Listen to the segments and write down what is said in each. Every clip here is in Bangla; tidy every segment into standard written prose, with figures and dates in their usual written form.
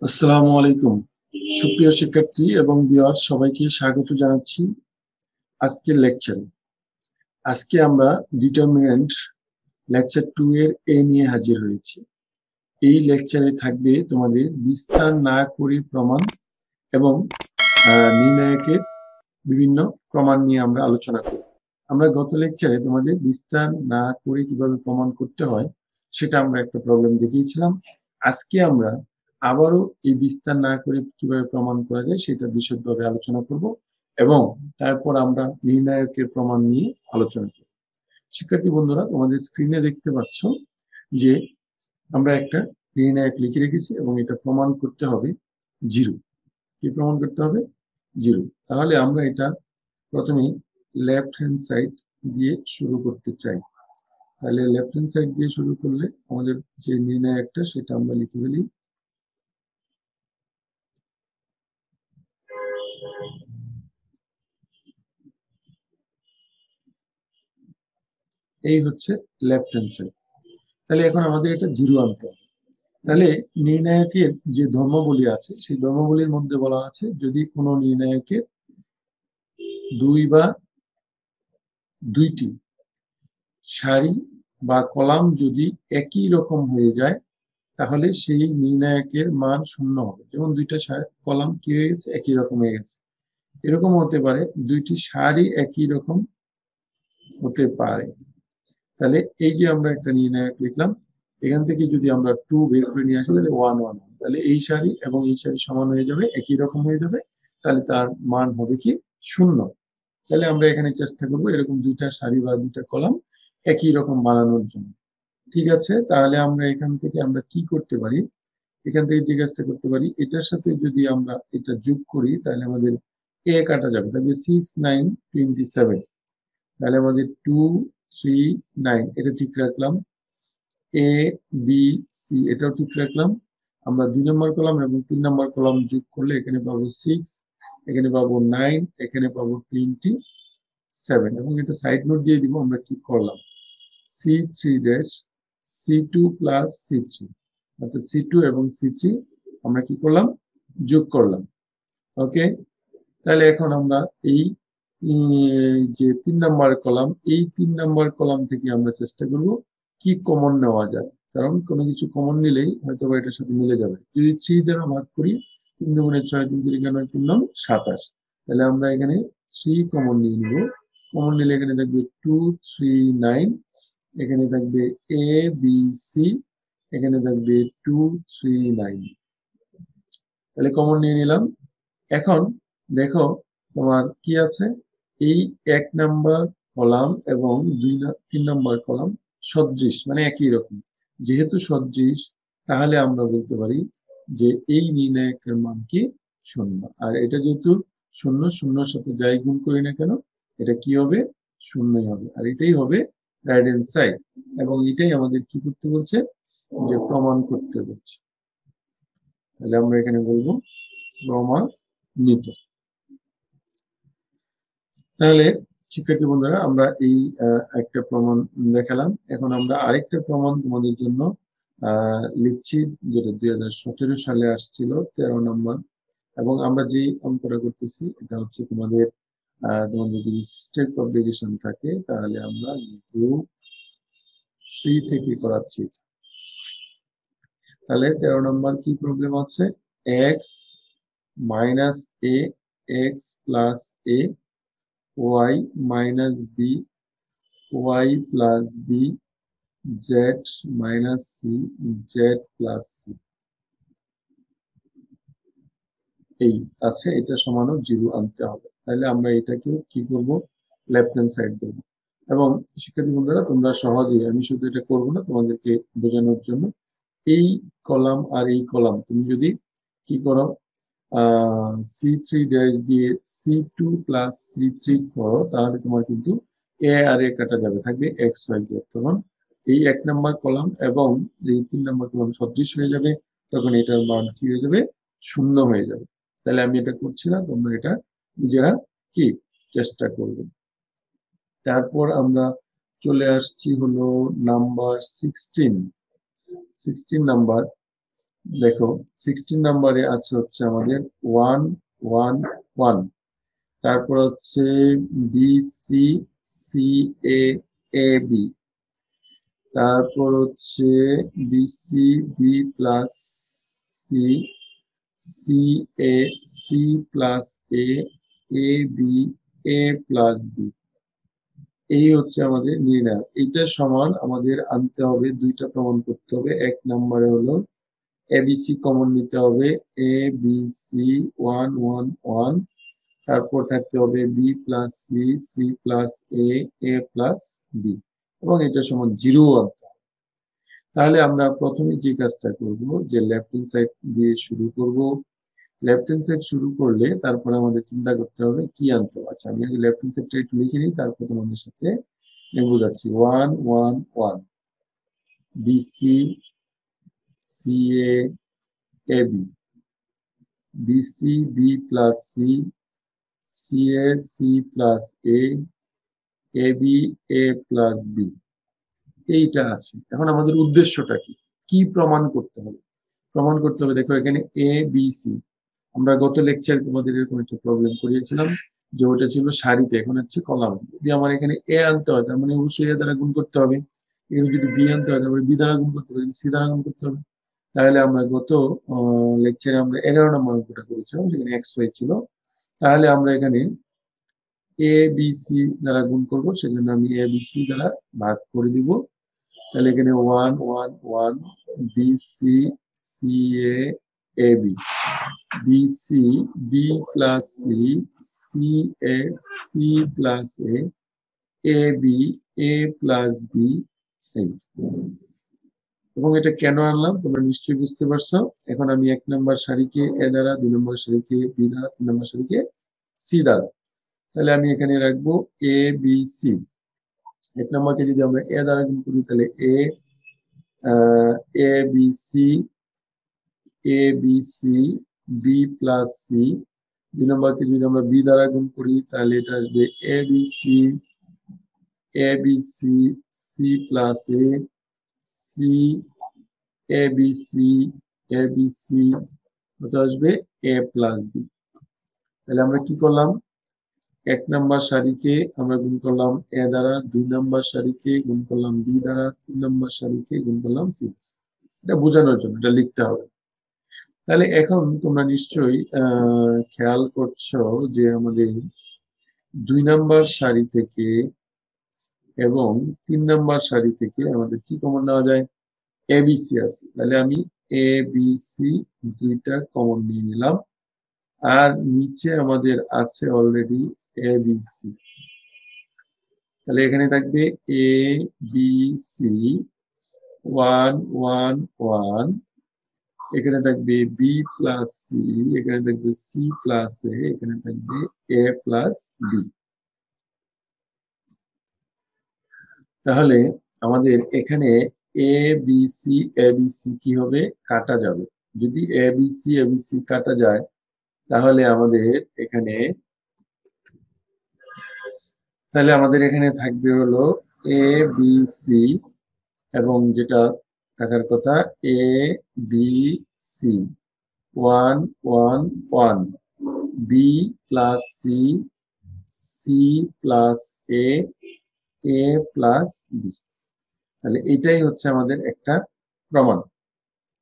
আসসালামু আলাইকুম। সুপ্রিয় শিক্ষার্থী এবং ভিউয়ার্স সবাইকে স্বাগত জানাচ্ছি আজকের লেকচারে। আজকে আমরা ডিটারমিনেন্ট লেকচার 2 এর এ নিয়ে হাজির হয়েছি। এই লেকচারে থাকবে তোমাদের বিস্তার না করে প্রমাণ এবং নির্ণায়কের বিভিন্ন প্রমাণ নিয়ে আমরা আলোচনা করব। আমরা গত লেকচারে তোমাদের বিস্তার না করে কিভাবে প্রমাণ করতে হয় সেটা আমরা একটা প্রবলেম দেখিয়েছিলাম। আজকে আমরা আবারও এই বিস্তার না করে কিভাবে প্রমাণ করা যায় সেটা বিশদভাবে আলোচনা করব এবং তারপর আমরা নির্ণায়কের প্রমাণ নিয়ে আলোচনা করব। শিক্ষার্থী বন্ধুরা, তোমাদের স্ক্রিনে দেখতে পাচ্ছ যে আমরা একটা নির্ণায়ক লিখে রেখেছি এবং এটা প্রমাণ করতে হবে জিরো। কি প্রমাণ করতে হবে? জিরো। তাহলে আমরা এটা প্রথমে লেফট হ্যান্ড সাইড দিয়ে শুরু করতে চাই। তাহলে লেফট হ্যান্ড সাইড দিয়ে শুরু করলে আমাদের যে নির্ণায়কটা সেটা আমরা লিখে ফেলি। এই হচ্ছে লেফট হ্যান্ড সাইড। তাহলে এখন আমাদের এটা জিরো আনতে হবে। তাহলে নির্ণায়কের যে ধর্মাবলী আছে সেই ধর্মাবলীর মধ্যে বলা আছে যদি কোনো নির্ণায়কের দুই বা দুইটি সারি বা কলাম যদি একই রকম হয়ে যায় তাহলে সেই নির্ণায়কের মান শূন্য হবে। যেমন দুইটা কলাম কি হয়ে গেছে? একই রকম হয়ে গেছে। এরকম হতে পারে দুইটি সারি একই রকম হতে পারে। তাহলে এই যে আমরা একটা নির্ণায়ক লিখলাম, এখান থেকে যদি আমরা 2 বের করে নিয়ে আসি তাহলে 1 1, তাহলে এই সারি এবং এই সারি সমান হয়ে যাবে, একই রকম হয়ে যাবে, তাহলে তার মান হবে কি? শূন্য। তাহলে আমরা এখানে চেষ্টা করব এরকম দুইটা সারি বা দুইটা কলাম একই রকম বানানোর জন্য। ঠিক আছে, তাহলে আমরা এখান থেকে আমরা কি করতে পারি? এখান থেকে যে কাজটা করতে পারি, এটার সাথে যদি আমরা এটা যোগ করি তাহলে আমাদের এ কাটা যাবে, তাহলে 6 9 27। তাহলে আমাদের 2 3 9 এটা ঠিক রাখলাম। এ বি সি এটাও ঠিক রাখলাম। আমরা 2 নম্বর কলাম এবং 3 নম্বর কলাম যোগ করলে এখানে পাবো 6, এখানে পাবো 9, এখানে পাবো 27 এবং এটা সাইড নোট দিয়ে দিব আমরা কি করলাম। C3 dash C2 plus C3, অর্থাৎ C2 এবং C3 আমরা কি করলাম? যোগ করলাম। ওকে, তাহলে এখন আমরা এই যে 3 নাম্বার কলাম, এই 3 নাম্বার কলাম থেকে আমরা চেষ্টা করব কি কমন নেওয়া যায়, কারণ কোনো কিছু কমন নিলেই হয়তো বা এটার সাথে মিলে যাবে। যদি 3 দ্বারা ভাগ করি 3 দুগুণে 6, 3 তিরিকা 9, 3 9 27, তাহলে আমরা এখানে 3 কমন নিয়ে নিব। কমন নিলে এখানে থাকবে 2 3 9, এখানে থাকবে এ বি সি, এখানে থাকবে 2 3 9। তাহলে কমন নিয়ে নিলাম। এখন দেখো তোমার কি আছে, এই 1 নাম্বার কলাম এবং 3 নাম্বার কলাম সদৃশ, মানে একই রকম। যেহেতু সদৃশ তাহলে আমরা বলতে পারি যে এই নির্ণায়কের মান কি? শূন্য। আর এটা যেহেতু শূন্য, শূন্যর সাথে যাই গুণ করি না কেন এটা কি হবে? শূন্যই হবে। আর এটাই হবে রাইট হ্যান্ড সাইড এবং এটাই আমাদের কি করতে বলছে? যে প্রমাণ করতে বলছে। তাহলে আমরা এখানে বলবো প্রমাণিত। তাহলে শিক্ষার্থী বন্ধুরা, আমরা এই একটা প্রমাণ দেখালাম। এখন আমরা আরেকটা প্রমাণ তোমাদের জন্য লিখছি, যেটা 2017 সালে আসছিল, 13 নম্বর। এবং আমরা যে অঙ্কটা করতেছি এটা হচ্ছে তোমাদের যদি স্টেট পাবলিকেশন থাকে তাহলে আমরা গ্রুপ 3 থেকে করাচ্ছি। তাহলে 13 নম্বর কি প্রবলেম আছে? x minus a x plus a y minus b y plus b z minus c z plus c এই আছে, এটা সমানও জিরো আনতে হবে। তাহলে আমরা এটাকে কি করব? লেফট হ্যান্ড সাইড দেব। এবং শিক্ষার্থী বন্ধুরা, তোমরা সহজেই, আমি শুধু এটা করব না তোমাদেরকে বোঝানোর জন্য, এই কলাম আর এই কলাম তুমি যদি কি করো, C3 ড্যাশ দিয়ে C2 প্লাস C3 করো তাহলে তোমার কিন্তু এ আর এ কাটা যাবে, থাকবে এক্স ওয়াই জেড। তখন এই 1 নাম্বার কলাম এবং এই 3 নাম্বার কলাম সদৃশ হয়ে যাবে, তখন এটার মান কি হয়ে যাবে? শূন্য হয়ে যাবে। তাহলে আমি এটা করছি না, তোমরা এটা নিজেরা কি চেষ্টা করবে। তারপর আমরা চলে আসছি হলো নাম্বার 16 নাম্বার। দেখো 16 নম্বরে আছে হচ্ছে আমাদের 1 1 1, তারপর হচ্ছে B C C A A B, তারপর হচ্ছে B C B plus C C A C plus A A B A plus B. এই হচ্ছে আমাদের নির্ণয়। এইটা সমান আমাদের আনতে হবে, দুইটা প্রমাণ করতে হবে। এক নম্বরে হলো এবিসি কমন নিতে হবে, এ বি সি 1 1 1, তারপর থাকতে হবে b plus C c plus A a plus B, এবং এটা সমান 0 আনতে হবে। তাহলে আমরা প্রথমে যে কাজটা করব, যে লেফট হ্যান্ড সাইড দিয়ে শুরু করব। লেফট হ্যান্ড সাইড শুরু করলে তারপরে আমাদের চিন্তা করতে হবে কি আনতে হবে। আচ্ছা, আমি আগে লেফট হ্যান্ড সাইডটা একটু লিখে নিই, তারপর তোমাদের সাথে আমি বোঝাচ্ছি। 1 1 1, BC C A A B, BC B plus C C A C plus A A B A plus B. এইটা আছে। এখন আমাদের উদ্দেশ্যটা কি, কি প্রমাণ করতে হবে? প্রমাণ করতে হবে, দেখো এখানে এ বি সি, আমরা গত লেকচারে তোমাদের এরকম একটা প্রবলেম করিয়েছিলাম যে ওটা ছিল সারিতে, এখন হচ্ছে কলাম। যদি আমার এখানে এ আনতে হয় তার মানে অবশ্যই এ দ্বারা গুণ করতে হবে, এখানে যদি বি আনতে হয় তারপরে বি দ্বারা গুণ করতে হবে, সি দ্বারা গুণ করতে হবে। তাহলে আমরা গত লেকচারে আমরা 11 নম্বর অঙ্কটা করেছিলাম, সেখানে এক্স ওয়াই ছিল। তাহলে আমরা এখানে এ বি সি দ্বারা গুণ করব, সেজন্য আমি এ বি সি দ্বারা ভাগ করে দিব। তাহলে এখানে 1 1 1, B C C A A B, B C B plus C C A C plus A B A plus B. এবং এটা কেন আনলাম তোমরা নিশ্চয়ই বুঝতে পারছো। এখন আমি 1 নম্বর সারিকে এ দ্বারা, 2 নম্বর সারিকে বি দ্বারা, 3 নম্বর সারিকে সি দ্বারা। তাহলে আমি এখানে রাখবো এ বি সি। 1 নম্বরকে যদি আমরা এ দ্বারা গুণ করি তাহলে a b c a b C B plus c. 2 নম্বরকে যদি আমরা বি দ্বারা গুণ করি তাহলে এটা আসবে a b c a b C c plus a c a b c a b c, কত আসবে এ প্লাস বি। তাহলে আমরা কি করলাম, 1 নম্বর সারিকে আমরা গুণ করলাম এ দ্বারা, 2 নম্বর সারিকে গুণ করলাম বি দ্বারা, 3 নম্বর সারিকে গুণ করলাম সি। এটা বোঝানোর জন্য, এটা লিখতে হবে। তাহলে এখন তোমরা নিশ্চয়ই খেয়াল করছো যে আমাদের 2 নম্বর সারি থেকে এবং 3 নম্বর সারি থেকে আমাদের কি কমন নেওয়া যায়, এবিসি আছে। তাহলে আমি এ বি সি দুইটা কমন নিয়ে নিলাম, আর নিচে আমাদের আছে অলরেডি এ বি সি। তাহলে এখানে থাকবে এ বি সি 1 1 1, এখানে থাকবে বি প্লাস সি, এখানে থাকবে সি প্লাস এ, এখানে থাকবে এ প্লাস বি। তাহলে আমাদের এখানে এ b c a b C কি হবে, কাটা যাবে। যদি এ বি সি কাটা যায় তাহলে আমাদের এখানে থাকবে হলো এ বি সি, এবং যেটা থাকার কথা a b c 1 1 1, b plus C c plus A a plus B. তাহলে এটাই হচ্ছে আমাদের একটা প্রমাণ,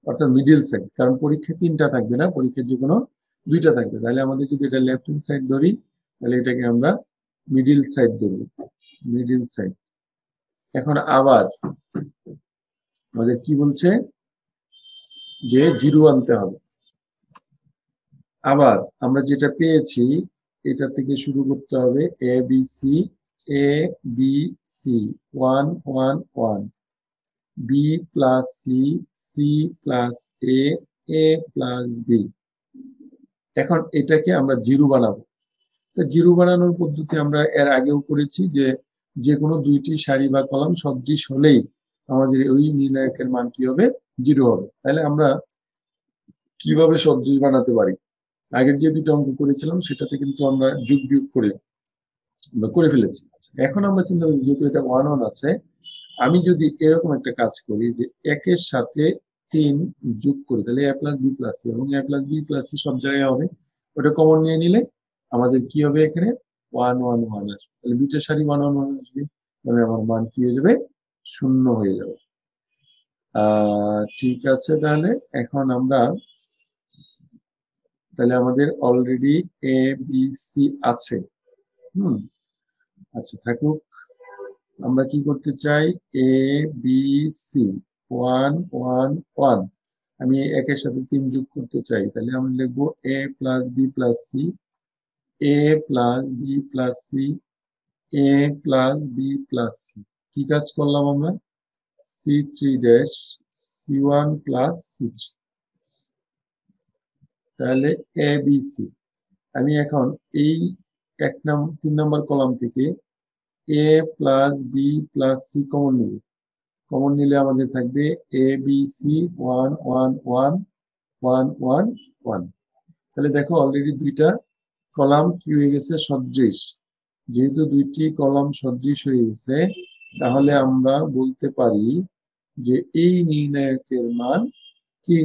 অর্থাৎ মিডিল সাইড। কারণ পরীক্ষা 3টা থাকবে না, পরীক্ষার যে কোনো 2টা থাকবে। তাহলে আমাদের যদি এটা লেফট হ্যান্ড সাইড ধরি তাহলে এটাকে আমরা মিডিল সাইড ধরবো, মিডিল সাইড। এখন আবার আমাদের কি বলছে যে 0 আনতে হবে। আবার আমরা যেটা পেয়েছি এটা থেকে শুরু করতে হবে, a b c a b c 1 1 1, b plus C c plus A a plus b. এখন এটাকে আমরা 0 বানাবো। তো 0 বানানোর পদ্ধতি আমরা এর আগেও করেছি, যে কোনো দুইটি সারি বা কলাম সদৃশ হলেই আমাদের ওই নির্ণায়কের মান কি হবে, 0 হবে। তাহলে আমরা কিভাবে সদৃশ বানাতে পারি, আগের যে 2টা অঙ্ক করেছিলাম সেটাতে কিন্তু আমরা যোগ বিয়োগ করে ফেলেছি। এখন আমরা চিন্তা করছি যেহেতু এটা 1 1 আছে, আমি যদি এরকম একটা কাজ করি যে 1 এর সাথে 3 যোগ করি তাহলে a plus B plus C, এবং a plus B plus C সব জায়গায় হবে, ওটা কমন নিয়ে নিলে আমাদের কি হবে, এখানে 1 1 1 আসবে, তাহলে দুইটা সারি 1 1 1 আসবে, তাহলে আমার মান কি হয়ে যাবে, 0 হয়ে যাবে। ঠিক আছে, তাহলে এখন আমরা তাহলে আমাদের অলরেডি এ বি সি আছে। আচ্ছা থাকুক, আমরা কি করতে চাই, এ বি সি 1 1 1, আমি একের সাথে 3 যোগ করতে চাই, তাহলে আমি লিখবো এ প্লাস বি প্লাস সি, এ প্লাস বি প্লাস সি, এ প্লাস বি প্লাস সি। কি কাজ করলাম আমরা, C3 dash C1 plus C3, তাহলে এ বি সি। আমি এখন এই 3 নম্বর কলাম থেকে a plus B plus c common নিব, কমন নিলে আমাদের থাকবে এ বি সি 1 1 1 1 1 1। তাহলে দেখো অলরেডি দুইটা কলাম কি হয়ে গেছে, সদৃশ। যেহেতু দুইটি কলাম সদৃশ হয়ে গেছে, তাহলে আমরা বলতে পারি যে এই নির্ণায়কের মান কি,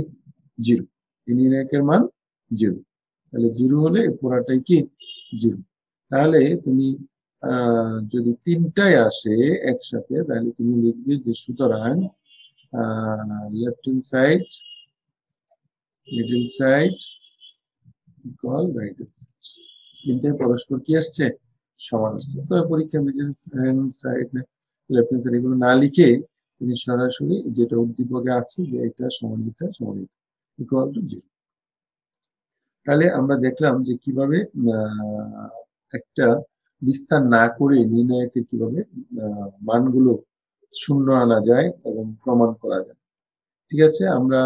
0। এই নির্ণায়কের মান 0, তাহলে 0 হলে পুরাটাই কি 0। তাহলে তুমি যদি 3টাই আসে একসাথে, তাহলে তুমি লিখবে যে সুতরাং left hand side, middle side equal right hand side, তিনটাই পরস্পর কি আসছে, সমান আসছে। তবে পরীক্ষা middle hand side left hand side এগুলো না লিখে তুমি সরাসরি যেটা উদ্দীপকে আছে যে এটা সমান এটা সমান এটা ইকুয়াল টু 0। তাহলে আমরা দেখলাম যে কিভাবে একটা বিস্তার না করে নির্ণায়কের কিভাবে মানগুলো শূন্য আনা যায় এবং প্রমাণ করা যায়। ঠিক আছে, আমরা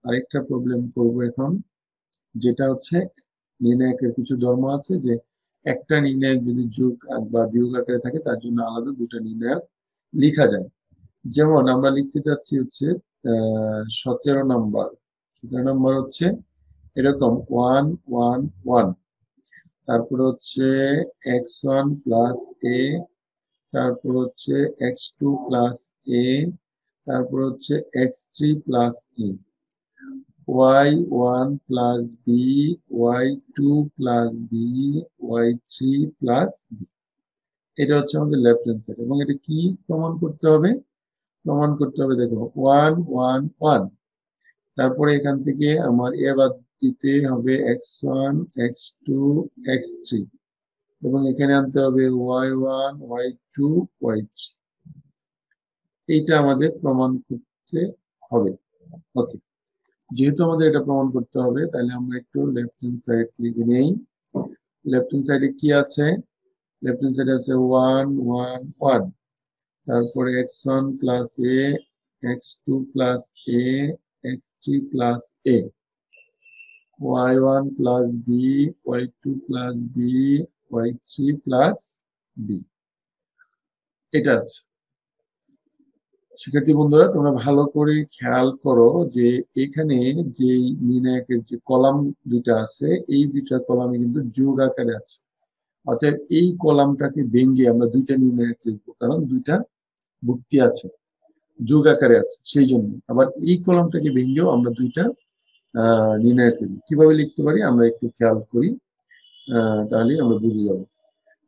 আরেকটা প্রবলেম করব এখন, যেটা হচ্ছে নির্ণায়কের কিছু ধর্ম আছে, যে একটা নির্ণায়ক যদি যোগ বা বিয়োগ আকারে থাকে তার জন্য আলাদা দুটো নির্ণায়ক লেখা যায়। যেমন আমরা লিখতে চাচ্ছি হচ্ছে 17 নম্বর, 17 নম্বর হচ্ছে এরকম 1 1 1, তারপর হচ্ছে x1 প্লাস এ, তারপর হচ্ছে x2 প্লাস এ, তারপর হচ্ছে x3 plus A, y1 plus B, y2 plus B, y3 plus B. এটা হচ্ছে আমাদের লেফট হ্যান্ড সাইড, এবং এটা কি প্রমাণ করতে হবে, প্রমাণ করতে হবে দেখো 1 1 1, তারপরে এখান থেকে আমার এ বাদ দিতে হবে x1 x2 x3, এবং এখানে আনতে হবে y1 y2 y3। এইটা আমাদের প্রমাণ করতে হবে। ওকে, যেহেতু আমাদের এটা প্রমাণ করতে হবে, তাহলে আমরা একটু লেফট হ্যান্ড সাইড লিখে নেই। লেফট হ্যান্ড সাইডে কি আছে, লেফট হ্যান্ড সাইডে আছে 1 1 1, তারপরে x1 plus A, x2 plus A, x3 plus A, y1 plus B, y2 plus B, y3 plus B. এটা আছে। শিক্ষার্থী বন্ধুরা, তোমরা ভালো করে খেয়াল করো যে এখানে যে নির্ণায়কের যে কলাম দুইটা আছে, এই দুইটা কলামে কিন্তু যোগ আকারে আছে। অতএব এই কলামটাকে ভেঙে আমরা দুইটা নির্ণায়ক লিখবো, কারণ দুইটা ভুক্তি আছে, যোগ আকারে আছে, সেই জন্য। আবার এই কলামটাকে ভেঙেও আমরা দুইটা নির্ণায়ক লিখবো। কিভাবে লিখতে পারি আমরা একটু খেয়াল করি, তাহলে আমরা বুঝে যাবো।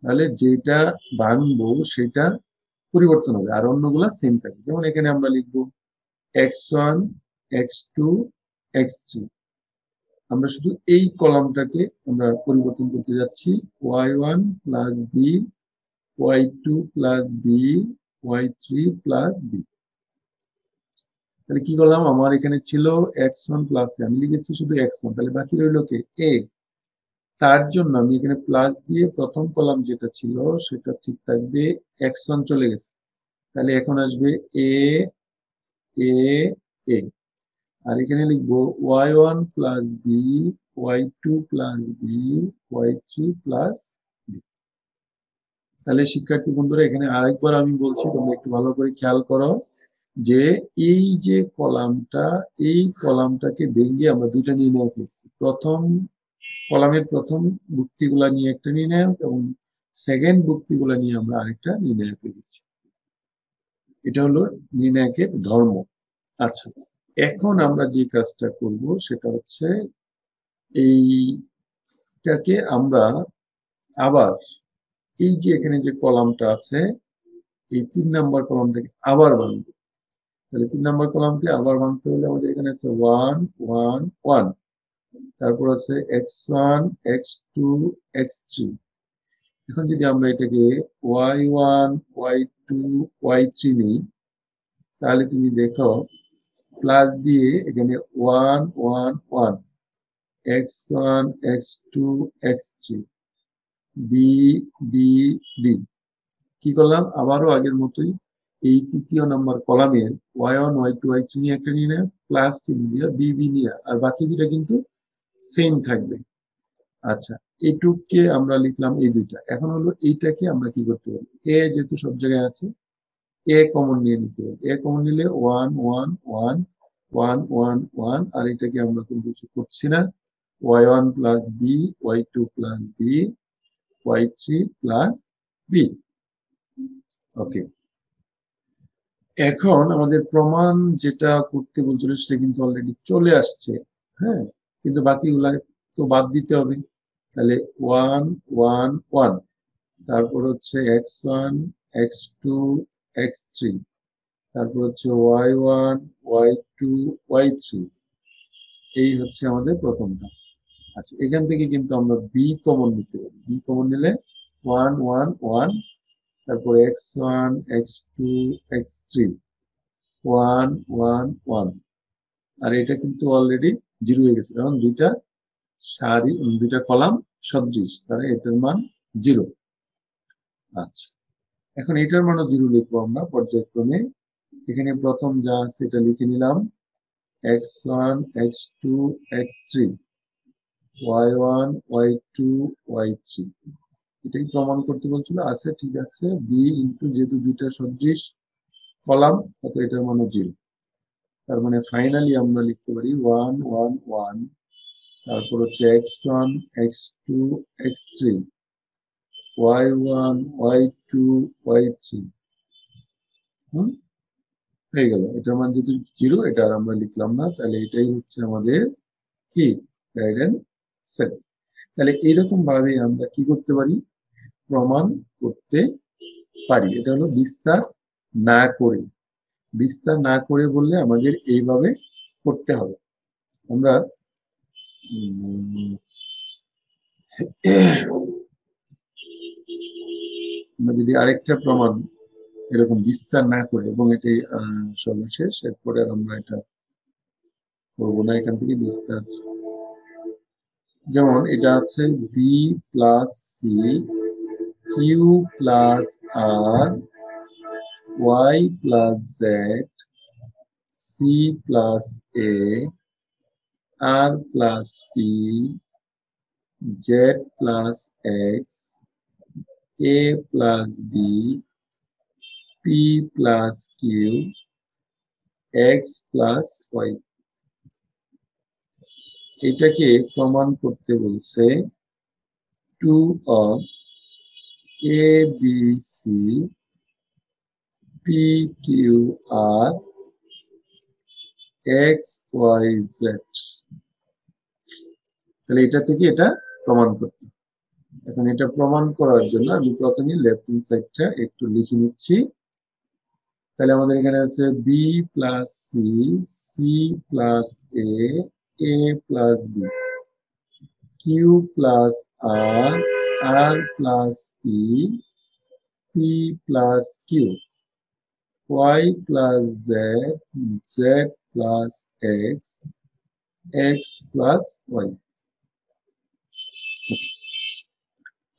তাহলে যেটা ভাঙবো সেটা পরিবর্তন হবে, আর অন্যগুলা সেম থাকবে। যেমন এখানে আমরা লিখবো x1 x2 x3, আমরা শুধু এই কলামটাকে আমরা পরিবর্তন করতে যাচ্ছি, y1 plus B, y2 plus B, y3 plus B. তাহলে কি করলাম, আমার এখানে ছিল x1 প্লাস এ, আমি লিখেছি শুধু x1, তাহলে বাকি রইল কে a। তার জন্য আমি এখানে প্লাস দিয়ে প্রথম কলাম যেটা ছিল সেটা ঠিক থাকবে, x1 চলে গেছে, তাহলে এখন আসবে a a a, আর এখানে লিখবো y1 plus B, y2 plus B, y3 plus B. তাহলে শিক্ষার্থী বন্ধুরা, এখানে আরেকবার আমি বলছি, তোমরা একটু ভালো করে খেয়াল করো যে এই যে কলামটা, এই কলামটাকে ভেঙে আমরা দুইটা নির্ণায়ক লিখছি। প্রথম কলামের প্রথম ভুক্তিগুলা নিয়ে একটা নির্ণায়ক, এবং সেকেন্ড ভুক্তিগুলা নিয়ে আমরা আরেকটা নির্ণায়ক লিখেছি। এটা হলো নির্ণায়কের ধর্ম। আচ্ছা, এখন আমরা যে কাজটা করব সেটা হচ্ছে এইটাকে আমরা আবার এই যে এখানে যে কলামটা আছে এই 3 নাম্বার কলামটাকে আবার ভাঙবো। তাহলে 3 নাম্বার কলামকে আবার ভাঙতে হলে আমাদের এখানে আছে 1 1 1, তারপর আছে x1 x2 x3। এখন যদি আমরা এটাকে y1 y2 y3 নিই তাহলে তুমি দেখো প্লাস দিয়ে এখানে 1 1 1 x1 x2 x3 b b b। কি করলাম আবারও আগের মতোই এই তৃতীয় নাম্বার কলামের y1 y2 y3 নিয়ে একটা নিয়ে নেয় প্লাস চিহ্ন দিয়ে b b নিয়ে, আর বাকি দুইটা কিন্তু সেম থাকবে। আচ্ছা, এইটুককে আমরা লিখলাম এই দুইটা। এখন হলো এইটাকে আমরা কি করতে পারি, এ যেহেতু সব জায়গায় আছে এ কমন নিয়ে নিতে পারি। এ কমন নিলে 1 1 1 1 1 1, আর এটাকে আমরা কোনো কিছু করছি না, y1 plus B y2 plus B y3 plus b. Okay, এখন আমাদের প্রমাণ যেটা করতে বলছিল সেটা কিন্তু অলরেডি চলে আসছে। হ্যাঁ, কিন্তু বাকিগুলা তো বাদ দিতে হবে। তাহলে 1 1 1, তারপর হচ্ছে x1 x2 x3, তারপর হচ্ছে y1 y2 y3, এই হচ্ছে আমাদের প্রথমটা। আচ্ছা, এখান থেকে কিন্তু আমরা বি কমন নিতে পারি। বি কমন নিলে 1 1 1, তারপর x1 x2 x3 1 1 1, আর এটা কিন্তু অলরেডি 0 হয়ে গেছে কারণ দুইটা সারি দুইটা কলাম সদৃশ, তাহলে এটার মান 0। আচ্ছা, এখন এটার মানও 0 লিখবো আমরা পর্যায়ক্রমে। এখানে প্রথম যা আছে এটা লিখে নিলাম x1 x2 x3 y1 y2 y3, এটাই প্রমাণ করতে বলছিল। আছে, ঠিক আছে, বি ইন্টু যেহেতু দুইটা সদৃশ কলাম অত এটার মানও 0। তার মানে ফাইনালি আমরা লিখতে পারি 1 1 1, তারপর হচ্ছে x1 x2 x3 y1 y2 y3 হয়ে গেল। এটার মান যেহেতু 0 এটা আর আমরা লিখলাম না, তাহলে এটাই হচ্ছে আমাদের কি রাইট অ্যান্সার। তাহলে এইরকম ভাবে আমরা কি করতে পারি, প্রমাণ করতে পারি। এটা হলো বিস্তার না করে। বিস্তার না করে বললে আমাদের এইভাবে করতে হবে। আমরা যদি আরেকটা প্রমাণ এরকম বিস্তার না করে, এবং এটাই সর্বশেষ, এরপরে আর আমরা এটা করবো না এখান থেকে বিস্তার। যেমন এটা আছে b plus c q plus r y plus z c plus a r plus p z plus x a plus b p plus q x plus y. এটাকে প্রমাণ করতে বলছে 2 of a b c p q r x y z। তাহলে এটা থেকে এটা প্রমাণ করতে। এখন এটা প্রমাণ করার জন্য আমি প্রথমে লেফট হ্যান্ড সাইডটা একটু লিখে নিচ্ছি। তাহলে আমাদের এখানে আছে b plus C c plus A a plus b q plus r r plus p p plus q y plus z z plus x x plus y.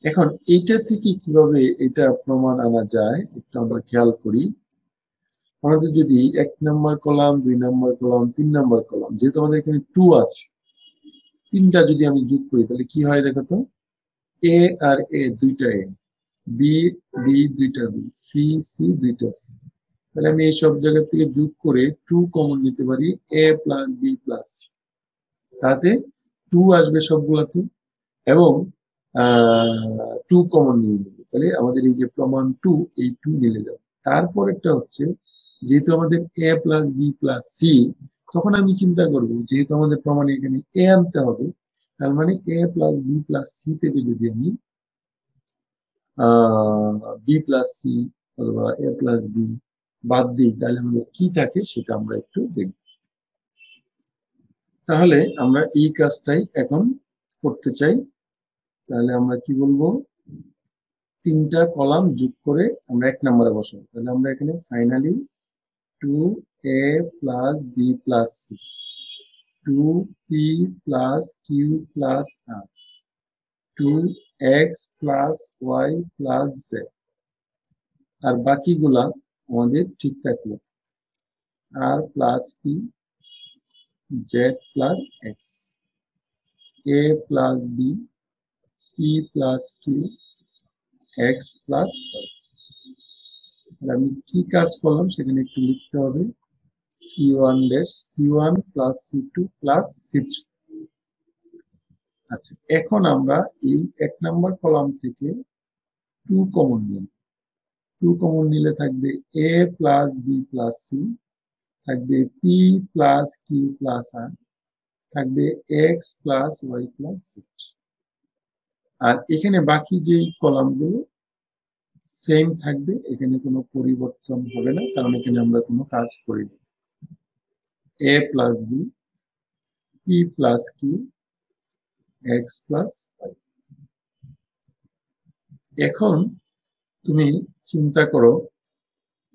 এখন এইটা থেকে কিভাবে এটা প্রমাণ আনা যায় একটু আমরা খেয়াল করি। আমাদের যদি 1 নম্বর কলাম 2 নম্বর কলাম 3 নম্বর কলাম, যেহেতু আমাদের এখানে 2 আছে, 3টা যদি আমি যোগ করি তাহলে কি হয় দেখো তো, এ আর এ দুইটা এ, বি বি দুইটা বি, সি সি দুইটা সি। তাহলে আমি এই সব জায়গা থেকে যোগ করে 2 কমন নিতে পারি, এ প্লাস বি প্লাস সি, তাতে 2 আসবে সবগুলাতে, এবং 2 কমন নিয়ে নেবে। তাহলে আমাদের এই যে প্রমাণ 2, এই 2 মিলে যাবে। তারপর একটা হচ্ছে যেহেতু আমাদের এ প্লাস বি প্লাস সি, তখন আমি চিন্তা করব যেহেতু আমাদের প্রমাণে এখানে এ আনতে হবে, তার মানে এ প্লাস বি প্লাস সি থেকে যদি আমি বি প্লাস সি অথবা এ প্লাস বি বাদ দিই, তাহলে আমাদের কি থাকে সেটা আমরা একটু দেখব। তাহলে আমরা এই কাজটাই এখন করতে চাই। তাহলে আমরা কি বলবো, তিনটা কলাম যোগ করে আমরা 1 নম্বরে বসাবো। তাহলে আমরা এখানে finally 2a plus B plus c, 2p plus q plus r, 2x plus y plus z, আর বাকিগুলা আমাদের ঠিক থাকলো, r plus p, z plus x, a plus b, p plus q, x plus y. আমি কি কাজ করলাম সেখানে একটু লিখতে হবে, c1 dash c1 plus c2 plus c3। আচ্ছা, এখন আমরা এই 1 নম্বর কলাম থেকে 2 কমন নিই। 2 কমন নিলে থাকবে a plus B plus c, থাকবে p plus q plus r, থাকবে x plus y plus z. আর এখানে বাকি যে কলামগুলো সেম থাকবে, এখানে কোনো পরিবর্তন হবে না, কারণ এখানে আমরা কোনো কাজ করিনি। A plus b, p plus q, x plus y. এখন তুমি চিন্তা করো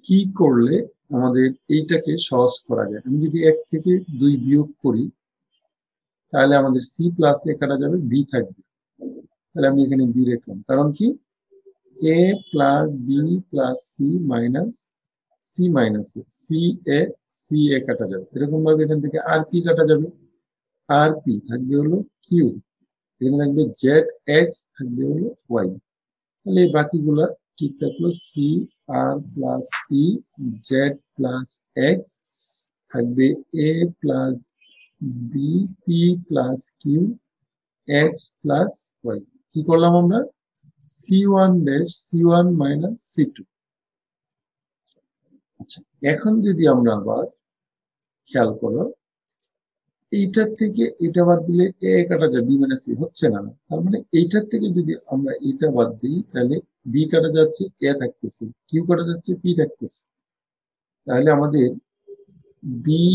কি করলে আমাদের এইটাকে সহজ করা যায়। আমি যদি 1 থেকে 2 বিয়োগ করি, তাহলে আমাদের সি প্লাস এ কাটা যাবে, বি থাকবে। তাহলে আমি এখানে বি রাখলাম, কারণ কি a plus B plus c minus c minus a, c a কাটা যাবে। এরকম ভাবে এখান থেকে আর পি কাটা যাবে, আর পি থাকবে হলো কিউ, এখানে থাকবে জেড এক্স, থাকবে হলো ওয়াই। তাহলে এই বাকিগুলা ঠিক থাকলো, c r plus p, z plus x, থাকবে a plus b, p plus q, x plus y. কি করলাম আমরা, c1 dash c1 minus c2। আচ্ছা, এখন যদি আমরা আবার খেয়াল করো, এইটার থেকে এটা বাদ দিলে এ কাটা যায়, বি মাইনাস সি হচ্ছে না, তার মানে এইটার থেকে যদি আমরা এটা বাদ দিই, তাহলে বি কাটা যাচ্ছে, এ থাকতেছে, কিউ কাটা যাচ্ছে, পি থাকতেছে। তাহলে আমাদের বি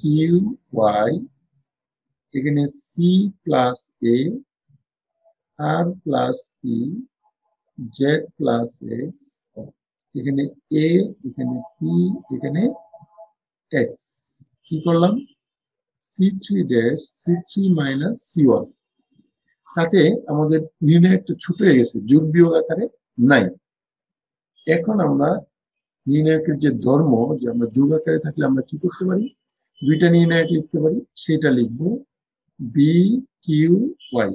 কিউ ওয়াই, এখানে c plus a, r plus p, z plus x, এখানে এ, এখানে পি, এখানে এক্স। কি করলাম, c3 dash c3 minus c1। তাতে আমাদের নির্ণয় একটা ছোট হয়ে গেছে, যোগ বিয়োগ আকারে নাই। এখন আমরা নির্ণায়কের যে ধর্ম, যে আমরা যোগ আকারে থাকলে আমরা কি করতে পারি, দুইটা নির্ণায়ক লিখতে পারি, সেটা লিখবো বি কিউ ওয়াই।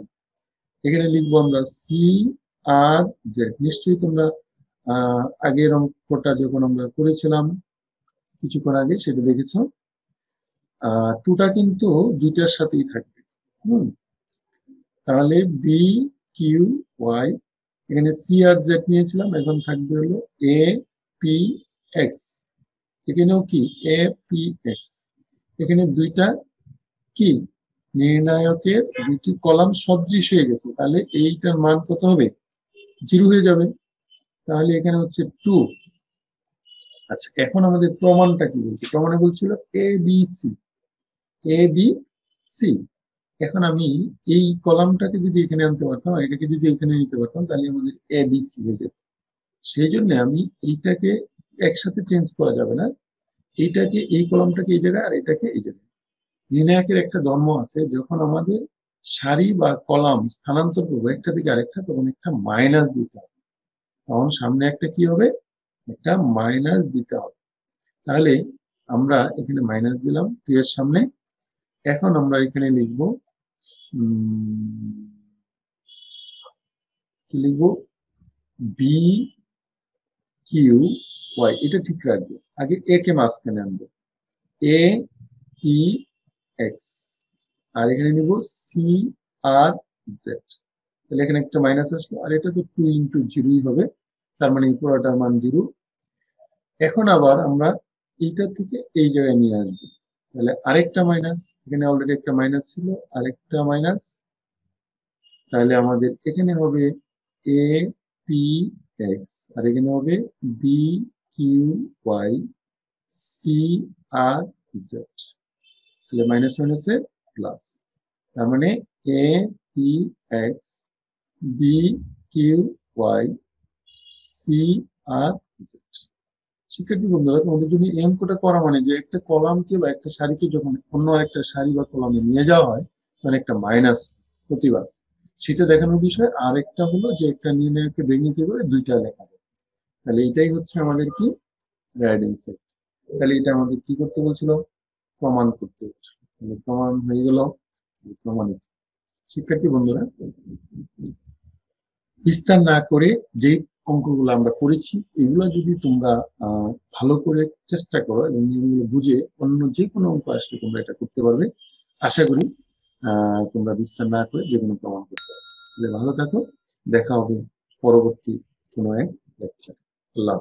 এখানে লিখবো আমরা সি আর জেড। নিশ্চয়ই তোমরা আগের অঙ্কটা যখন আমরা করেছিলাম কিছুক্ষণ আগে সেটা দেখেছো, টুটা কিন্তু দুইটার সাথেই থাকবে। তাহলে বি কিউ ওয়াই, এখানে সি আর জেড নিয়েছিলাম, এখন থাকবে হলো এ পি এক্স, এখানেও কি এ পি এক্স। এখানে দুইটা কি নির্ণায়কের দুইটি কলাম সদৃশ হয়ে গেছে, তাহলে এইটার মান কত হবে, 0 হয়ে যাবে। তাহলে এখানে হচ্ছে 2। আচ্ছা, এখন আমাদের প্রমাণটা কি বলছে, প্রমাণে বলছিল এ b c, a b C. এখন আমি এই কলামটাকে যদি এখানে আনতে পারতাম, এটাকে যদি এখানে নিতে পারতাম, তাহলে আমাদের এ বি সি হয়ে যেত। সেই জন্য আমি এইটাকে একসাথে চেঞ্জ করা যাবে না, এইটাকে এই কলামটাকে এই জায়গায় আর এটাকে এই জায়গায়। নির্ণায়কের একটা ধর্ম আছে, যখন আমাদের সারি বা কলাম স্থানান্তর করবো একটা থেকে আরেকটা, তখন একটা মাইনাস দিতে হবে, তখন সামনে একটা কি হবে, একটা মাইনাস দিতে হবে। তাহলে আমরা এখানে মাইনাস দিলাম 2 এর সামনে। এখন আমরা এখানে লিখবো কি লিখবো, বি কিউ ওয়াই, এটা ঠিক রাখবো, আগে এ কে মাঝখানে আনবো, এ পি এক্স, আর এখানে নিব সি আর জেড। তাহলে এখানে একটা মাইনাস আসলো, আর এটা তো 2 ইন্টু 0ই হবে, তার মানে এই পুরোটার মান 0। এখন আবার আমরা এইটা থেকে এই জায়গায় নিয়ে আসবে। তাহলে আরেকটা মাইনাস, এখানে অলরেডি একটা মাইনাস ছিল, আরেকটা মাইনাস, তাহলে আমাদের এখানে হবে এ পি এক্স, আর এখানে হবে B Q Y C R Z. তাহলে মাইনাস মাইনাসে প্লাস, তার মানে A P X B Q Y C R Z. শিক্ষার্থী বন্ধুরা, তোমাদের জন্য এই অঙ্কটা করা মানে যে একটা কলামকে বা একটা সারিকে যখন অন্য আরেকটা সারি বা কলামে নিয়ে যাওয়া হয় তখন একটা মাইনাস প্রতিবার, সেটা দেখানোর বিষয়। আর একটা হলো যে একটা নির্ণয়কে ভেঙে কিভাবে দুইটা লেখা যায়। তাহলে এটাই হচ্ছে আমাদের কি রাইডিং সেট। তাহলে এটা আমাদের কি করতে বলছিল, প্রমাণ করতে বলছিল। তাহলে প্রমাণ হয়ে গেল, প্রমাণিত। শিক্ষার্থী বন্ধুরা, বিস্তার না করে যে অঙ্কগুলো আমরা করেছি এগুলো যদি তোমরা ভালো করে চেষ্টা করো এবং নিয়মগুলো বুঝে অন্য যে কোনো অঙ্ক আসলে তোমরা এটা করতে পারবে। আশা করি তোমরা বিস্তার না করে যে কোনো প্রমাণ করতে পারবে। তাহলে ভালো থাকো, দেখা হবে পরবর্তী কোনো এক লেকচার। আল্লাহ।